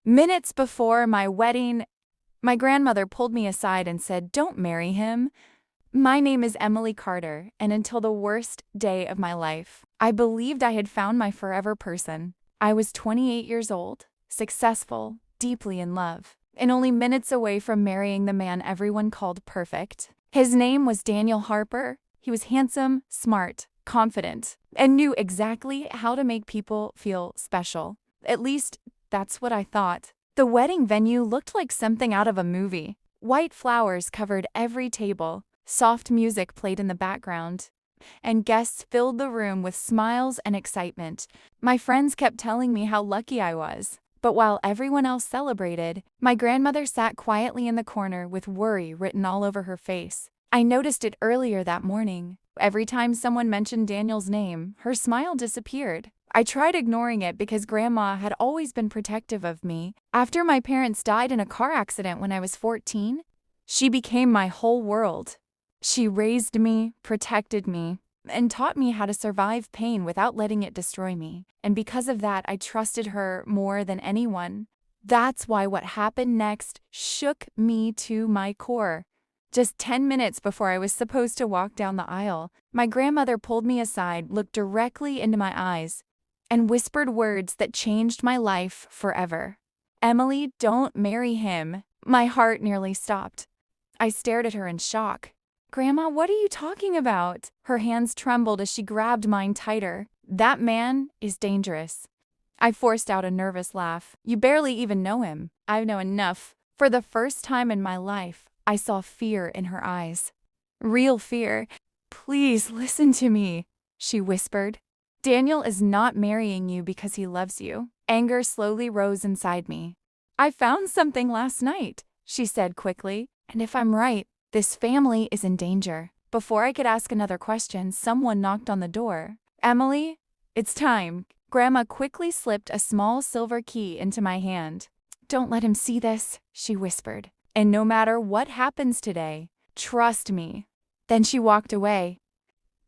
Minutes before my wedding, my grandmother pulled me aside and said, "Don't marry him." My name is Emily Carter, and until the worst day of my life, I believed I had found my forever person. I was 28 years old, successful, deeply in love, and only minutes away from marrying the man everyone called perfect. His name was Daniel Harper. He was handsome, smart, confident, and knew exactly how to make people feel special. At least, that's what I thought. The wedding venue looked like something out of a movie. White flowers covered every table. Soft music played in the background, and guests filled the room with smiles and excitement. My friends kept telling me how lucky I was. But while everyone else celebrated, my grandmother sat quietly in the corner with worry written all over her face. I noticed it earlier that morning. Every time someone mentioned Daniel's name, her smile disappeared. I tried ignoring it because Grandma had always been protective of me. After my parents died in a car accident when I was 14, she became my whole world. She raised me, protected me, and taught me how to survive pain without letting it destroy me. And because of that, I trusted her more than anyone. That's why what happened next shook me to my core. Just 10 minutes before I was supposed to walk down the aisle, my grandmother pulled me aside, looked directly into my eyes, and whispered words that changed my life forever. "Emily, don't marry him." My heart nearly stopped. I stared at her in shock. "Grandma, what are you talking about?" Her hands trembled as she grabbed mine tighter. "That man is dangerous." I forced out a nervous laugh. "You barely even know him." "I know enough." For the first time in my life, I saw fear in her eyes. Real fear. "Please listen to me," she whispered. "Daniel is not marrying you because he loves you." Anger slowly rose inside me. "I found something last night," she said quickly, "and if I'm right, this family is in danger." Before I could ask another question, someone knocked on the door. "Emily, it's time." Grandma quickly slipped a small silver key into my hand. "Don't let him see this," she whispered. "And no matter what happens today, trust me." Then she walked away.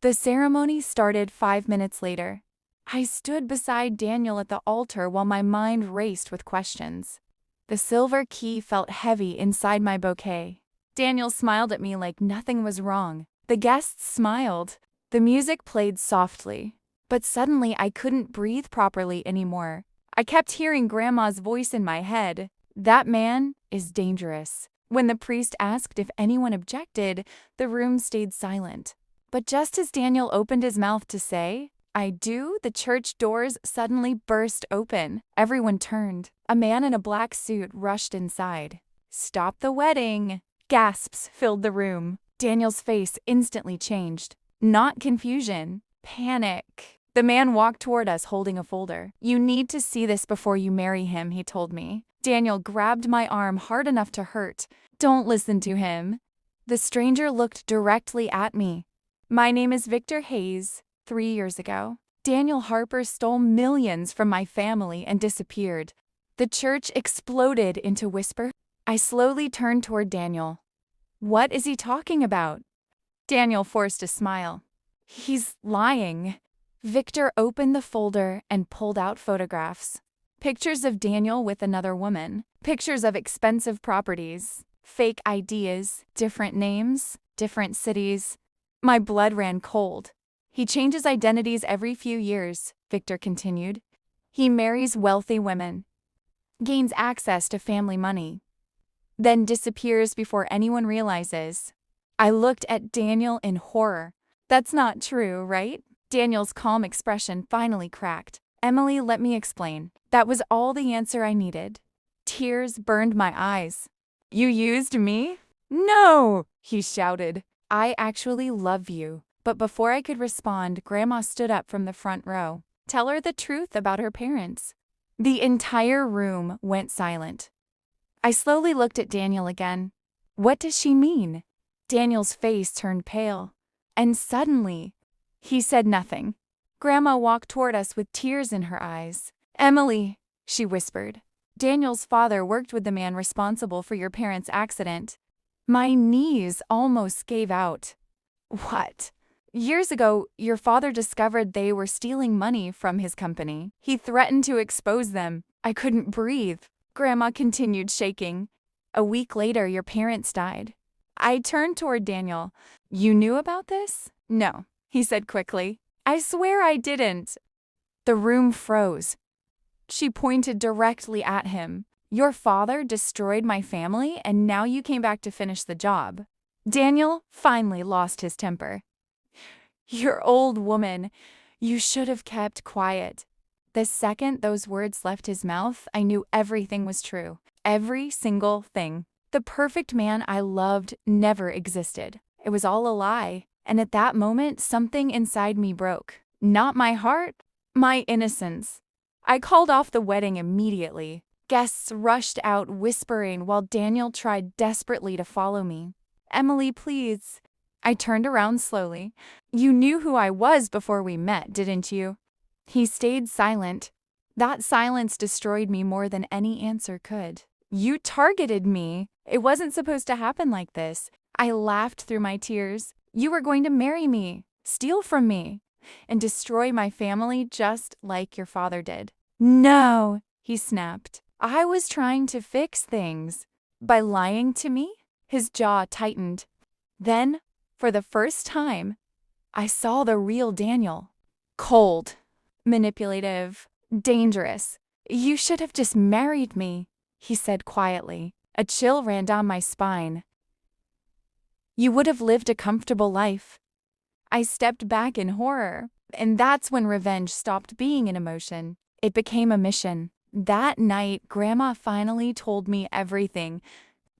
The ceremony started 5 minutes later. I stood beside Daniel at the altar while my mind raced with questions. The silver key felt heavy inside my bouquet. Daniel smiled at me like nothing was wrong. The guests smiled. The music played softly. But suddenly I couldn't breathe properly anymore. I kept hearing Grandma's voice in my head. "That man is dangerous." When the priest asked if anyone objected, the room stayed silent. But just as Daniel opened his mouth to say, "I do," the church doors suddenly burst open. Everyone turned. A man in a black suit rushed inside. "Stop the wedding!" Gasps filled the room. Daniel's face instantly changed. Not confusion, panic. The man walked toward us holding a folder. "You need to see this before you marry him," he told me. Daniel grabbed my arm hard enough to hurt. "Don't listen to him." The stranger looked directly at me. "My name is Victor Hayes. 3 years ago, Daniel Harper stole millions from my family and disappeared." The church exploded into whisper. I slowly turned toward Daniel. "What is he talking about?" Daniel forced a smile. "He's lying." Victor opened the folder and pulled out photographs. Pictures of Daniel with another woman. Pictures of expensive properties. Fake IDs. Different names. Different cities. My blood ran cold. "He changes identities every few years," Victor continued. "He marries wealthy women. Gains access to family money. Then disappears before anyone realizes." I looked at Daniel in horror. "That's not true, right?" Daniel's calm expression finally cracked. "Emily, let me explain." That was all the answer I needed. Tears burned my eyes. "You used me?" "No!" he shouted. "I actually love you." But before I could respond, Grandma stood up from the front row. "Tell her the truth about her parents." The entire room went silent. I slowly looked at Daniel again. What does she mean? Daniel's face turned pale. And suddenly, he said nothing. Grandma walked toward us with tears in her eyes. "Emily," she whispered, "Daniel's father worked with the man responsible for your parents' accident." My knees almost gave out. "What?" "Years ago, your father discovered they were stealing money from his company. He threatened to expose them." I couldn't breathe. Grandma continued shaking. A week later, your parents died. I turned toward Daniel. You knew about this? No, he said quickly. I swear I didn't. The room froze. She pointed directly at him. Your father destroyed my family, and now you came back to finish the job. Daniel finally lost his temper. You're old woman. You should have kept quiet. The second those words left his mouth, I knew everything was true. Every single thing. The perfect man I loved never existed. It was all a lie. And at that moment, something inside me broke. Not my heart, my innocence. I called off the wedding immediately. Guests rushed out whispering while Daniel tried desperately to follow me. Emily, please. I turned around slowly. You knew who I was before we met, didn't you? He stayed silent. That silence destroyed me more than any answer could. You targeted me. It wasn't supposed to happen like this. I laughed through my tears. You were going to marry me, steal from me, and destroy my family just like your father did. No, he snapped. I was trying to fix things. By lying to me? His jaw tightened. Then, for the first time, I saw the real Daniel. Cold, manipulative, dangerous. You should have just married me, he said quietly. A chill ran down my spine. You would have lived a comfortable life. I stepped back in horror, and that's when revenge stopped being an emotion. It became a mission. That night, Grandma finally told me everything.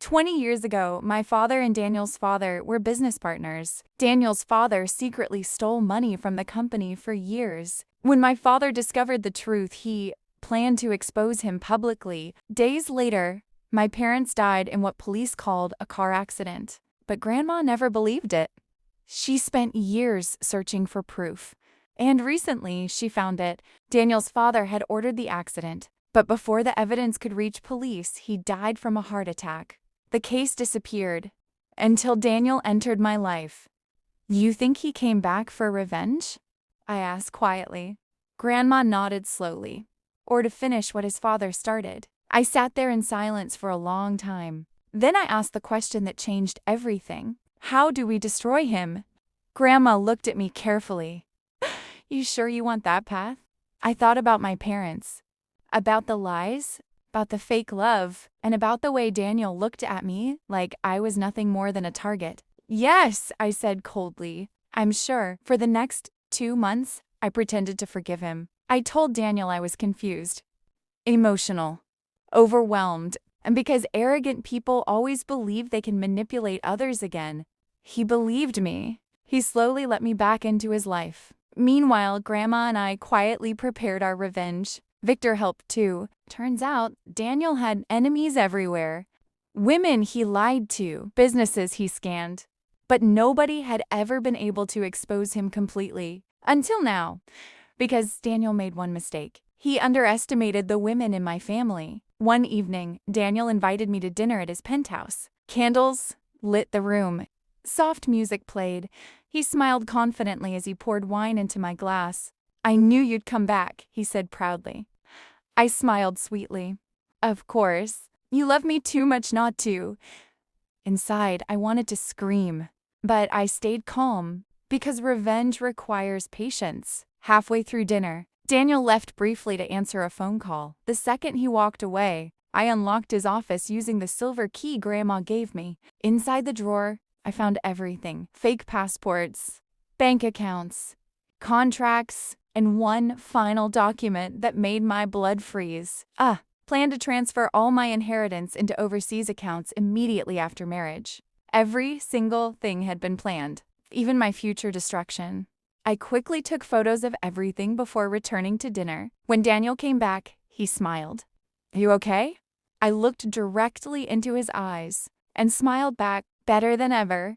20 years ago, my father and Daniel's father were business partners. Daniel's father secretly stole money from the company for years. When my father discovered the truth, he planned to expose him publicly. Days later, my parents died in what police called a car accident. But Grandma never believed it. She spent years searching for proof. And recently, she found it. Daniel's father had ordered the accident. But before the evidence could reach police, he died from a heart attack. The case disappeared until Daniel entered my life. You think he came back for revenge? I asked quietly. Grandma nodded slowly. Or to finish what his father started. I sat there in silence for a long time. Then I asked the question that changed everything. How do we destroy him? Grandma looked at me carefully. You sure you want that path? I thought about my parents. About the lies, about the fake love, and about the way Daniel looked at me like I was nothing more than a target. Yes, I said coldly. I'm sure. For the next 2 months, I pretended to forgive him. I told Daniel I was confused, emotional, overwhelmed, and because arrogant people always believe they can manipulate others again. He believed me. He slowly let me back into his life. Meanwhile, Grandma and I quietly prepared our revenge. Victor helped too. Turns out, Daniel had enemies everywhere. Women he lied to, businesses he scanned. But nobody had ever been able to expose him completely. Until now. Because Daniel made one mistake. He underestimated the women in my family. One evening, Daniel invited me to dinner at his penthouse. Candles lit the room. Soft music played. He smiled confidently as he poured wine into my glass. I knew you'd come back, he said proudly. I smiled sweetly. Of course. You love me too much not to. Inside, I wanted to scream. But I stayed calm, because revenge requires patience. Halfway through dinner, Daniel left briefly to answer a phone call. The second he walked away, I unlocked his office using the silver key Grandma gave me. Inside the drawer, I found everything. Fake passports, bank accounts, contracts, and one final document that made my blood freeze. Planned to transfer all my inheritance into overseas accounts immediately after marriage. Every single thing had been planned, even my future destruction. I quickly took photos of everything before returning to dinner. When Daniel came back, he smiled. Are you okay? I looked directly into his eyes and smiled back better than ever.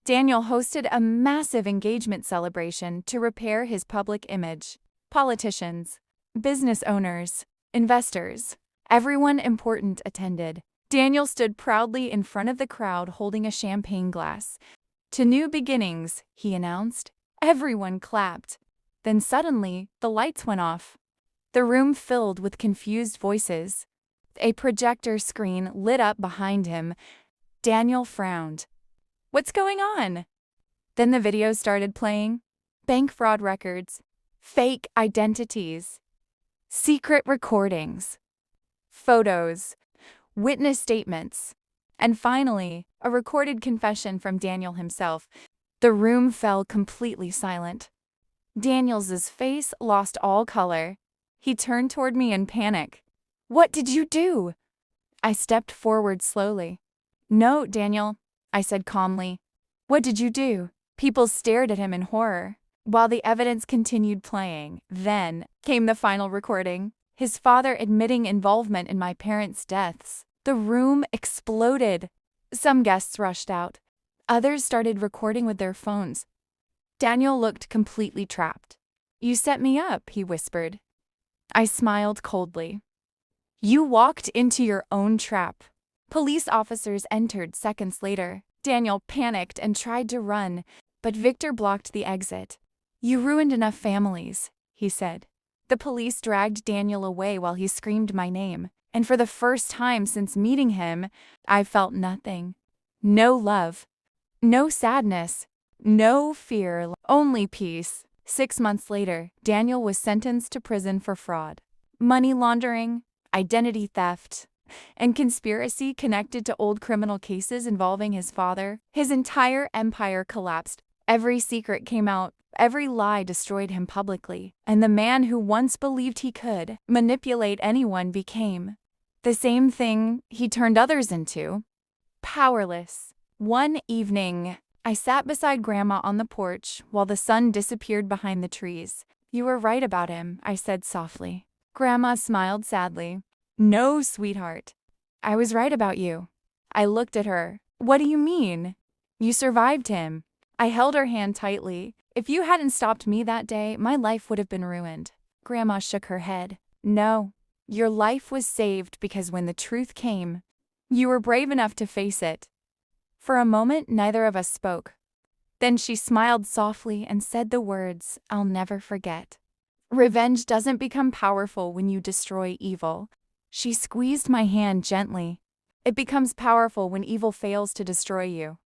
Daniel hosted a massive engagement celebration to repair his public image. Politicians, business owners, investors, everyone important attended. Daniel stood proudly in front of the crowd holding a champagne glass. To new beginnings, he announced. Everyone clapped. Then suddenly, the lights went off. The room filled with confused voices. A projector screen lit up behind him. Daniel frowned. "What's going on?" Then the video started playing. Bank fraud records, fake identities, secret recordings, photos, witness statements, and finally, a recorded confession from Daniel himself. The room fell completely silent. Daniel's face lost all color. He turned toward me in panic. "What did you do?" I stepped forward slowly. "No, Daniel," I said calmly. "What did you do?" People stared at him in horror, while the evidence continued playing. Then came the final recording, his father admitting involvement in my parents' deaths. The room exploded. Some guests rushed out. Others started recording with their phones. Daniel looked completely trapped. "You set me up," he whispered. I smiled coldly. "You walked into your own trap." Police officers entered seconds later. Daniel panicked and tried to run, but Victor blocked the exit. "You ruined enough families," he said. The police dragged Daniel away while he screamed my name, and for the first time since meeting him, I felt nothing. No love, no sadness, no fear, only peace. 6 months later, Daniel was sentenced to prison for fraud, money laundering, identity theft, and conspiracy connected to old criminal cases involving his father. His entire empire collapsed. Every secret came out. Every lie destroyed him publicly. And the man who once believed he could manipulate anyone became the same thing he turned others into. Powerless. One evening, I sat beside Grandma on the porch while the sun disappeared behind the trees. "You were right about him," I said softly. Grandma smiled sadly. "No, sweetheart. I was right about you." I looked at her. "What do you mean?" "You survived him." I held her hand tightly. "If you hadn't stopped me that day, my life would have been ruined." Grandma shook her head. "No, your life was saved because when the truth came, you were brave enough to face it." For a moment, neither of us spoke. Then she smiled softly and said the words I'll never forget. "Revenge doesn't become powerful when you destroy evil." She squeezed my hand gently. "It becomes powerful when evil fails to destroy you."